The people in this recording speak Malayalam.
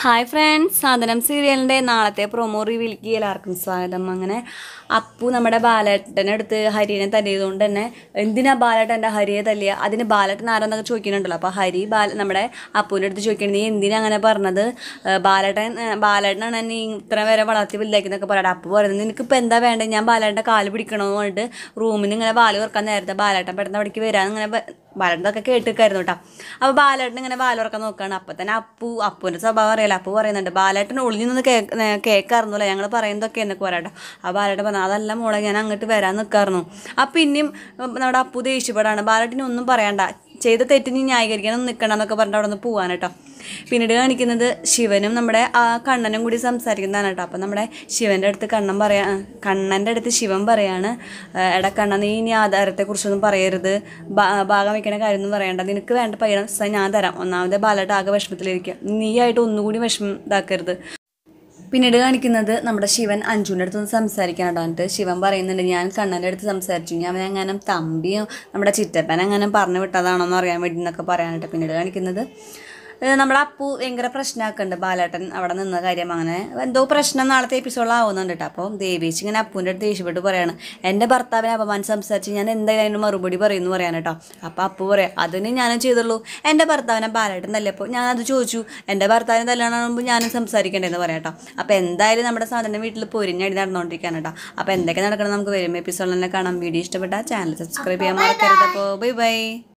ഹായ് ഫ്രണ്ട്സ്, സാധനം സീരിയലിൻ്റെ നാളത്തെ പ്രൊമോ റിവീൽക്ക് എല്ലാവർക്കും സ്വാഗതം. അങ്ങനെ അപ്പു നമ്മുടെ ബാലേട്ടനെ അടുത്ത് ഹരിനെ തല്ലിയതുകൊണ്ട് തന്നെ എന്തിനാ ബാലേട്ടൻ എൻ്റെ ഹരിയെ തല്ലിയ, അതിന് ബാലേട്ടൻ ആരാന്നൊക്കെ ചോദിക്കുന്നുണ്ടല്ലോ. അപ്പോൾ ഹരി നമ്മുടെ അപ്പുവിൻ്റെ അടുത്ത് ചോദിക്കണം, നീ എന്തിനാ അങ്ങനെ പറഞ്ഞത്, ബാലേട്ടനാണ് നീ ഇത്ര വരെ വളർത്തി വലുതാക്കുന്നൊക്കെ പറയട്ടെ. അപ്പു പറയുന്നത് നിനക്കിപ്പോൾ എന്താ വേണ്ടത്, ഞാൻ ബാലേട്ടൻ്റെ കാല് പിടിക്കണമെന്ന് പറഞ്ഞിട്ട് റൂമിൽ നിന്ന് ഇങ്ങനെ വാല് തുറക്കാൻ നേരത്തെ ബാലേട്ടൻ പെട്ടെന്ന് അവിടേക്ക് വരാമെന്ന് ഇങ്ങനെ ബാലേട്ടനൊക്കെ കേട്ടിരിക്കായിരുന്നു കേട്ടോ. അപ്പോൾ ബാലേട്ടൻ ഇങ്ങനെ വാല് തുറക്കാൻ നോക്കുകയാണ്. അപ്പോൾ തന്നെ അപ്പുവിൻ്റെ സ്വഭാവം അറിയില്ല. അപ്പു പറയുന്നുണ്ട്, ബാലേട്ടൻ ഒളിഞ്ഞു നിന്ന് കേൾക്കാറുന്നില്ല ഞങ്ങൾ പറയുന്നതൊക്കെ എന്നൊക്കെ പറയാട്ടോ. ആ ബാലേട്ടൻ പറഞ്ഞു, അതല്ല മോളെ, ഞാൻ അങ്ങോട്ട് വരാൻ നിൽക്കാറുന്നു. അപ്പം പിന്നെയും നമ്മുടെ അപ്പു ദേഷ്യപ്പെടാണ്, ബാലേട്ടന് ഒന്നും പറയണ്ട, ചെയ്ത തെറ്റിന് ന്യായീകരിക്കാനൊന്നും നിൽക്കണ്ടെന്നൊക്കെ പറഞ്ഞിട്ട് അവിടെ നിന്ന് പോകാൻ കേട്ടോ. പിന്നീട് കാണിക്കുന്നത് ശിവനും നമ്മുടെ ആ കണ്ണനും കൂടി സംസാരിക്കുന്നതാണ് കേട്ടോ. അപ്പം നമ്മുടെ ശിവൻ്റെ അടുത്ത് കണ്ണൻ്റെ അടുത്ത് ശിവൻ പറയാണ്, എടാ കണ്ണ, നീ ഇനി ആധാരത്തെക്കുറിച്ചൊന്നും പറയരുത്, ഭാഗം വയ്ക്കണ കാര്യമൊന്നും പറയണ്ട, നിനക്ക് വേണ്ട പൈസ ഞാൻ തരാം. ഒന്നാമത് ബാലേട്ടൻ ആകെ വിഷമത്തിലിരിക്കുക, നീയായിട്ട് ഒന്നുകൂടി വിഷമം ഇതാക്കരുത്. പിന്നീട് കാണിക്കുന്നത് നമ്മുടെ ശിവൻ അഞ്ജുവിൻ്റെ അടുത്ത് സംസാരിക്കാനായിട്ട്. എന്നിട്ട് ശിവൻ പറയുന്നുണ്ട്, ഞാൻ കണ്ണൻ്റെ അടുത്ത് സംസാരിച്ചു, ഞാൻ അങ്ങനെ തമ്പിയും നമ്മുടെ ചിറ്റപ്പൻ അങ്ങനെ പറഞ്ഞു വിട്ടതാണോ എന്ന് അറിയാൻ വേണ്ടി എന്നൊക്കെ പറയാനായിട്ട്. പിന്നീട് കാണിക്കുന്നത് നമ്മുടെ അപ്പു ഭയങ്കര പ്രശ്നമാക്കുന്നുണ്ട് ബാലേട്ടൻ അവിടെ നിന്ന കാര്യം. അങ്ങനെ എന്തോ പ്രശ്നം നാളത്തെ എപ്പിസോഡിലാവുന്നുണ്ട് കേട്ടോ. അപ്പോൾ ദേവേശ് ഇങ്ങനെ അപ്പുവിൻ്റെ അടുത്ത് ദേഷ്യപ്പെട്ട് പറയാണ്, എൻ്റെ ഭർത്താവിനെ അപമാനം സംസാരിച്ച് ഞാൻ എന്തായാലും അതിന് മറുപടി പറയുമെന്ന് പറയാൻ കേട്ടോ. അപ്പോൾ അപ്പു പറയാം, അതിന് ഞാനും ചെയ്തുള്ളൂ, എൻ്റെ ഭർത്താവിനെ ബാലേട്ടൻ തല്ലിയപ്പോൾ ഞാനത് ചോദിച്ചു, എൻ്റെ ഭർത്താവിനെ തല്ലാണുമ്പോൾ ഞാനും സംസാരിക്കേണ്ടതെന്ന് പറയാം കേട്ടോ. അപ്പോൾ എന്തായാലും നമ്മുടെ സാധനം വീട്ടിൽ പൊരിഞ്ഞടി നടന്നുകൊണ്ടിരിക്കുകയാണ് കേട്ടോ. അപ്പോൾ എന്തൊക്കെ നടക്കണം നമുക്ക് വരും എപ്പിസോഡിൽ തന്നെ കാണാം. വീഡിയോ ഇഷ്ടപ്പെട്ടാൽ ചാനൽ സബ്സ്ക്രൈബ് ചെയ്യാൻ മറക്കരുത്. അപ്പോൾ ബൈ ബൈ.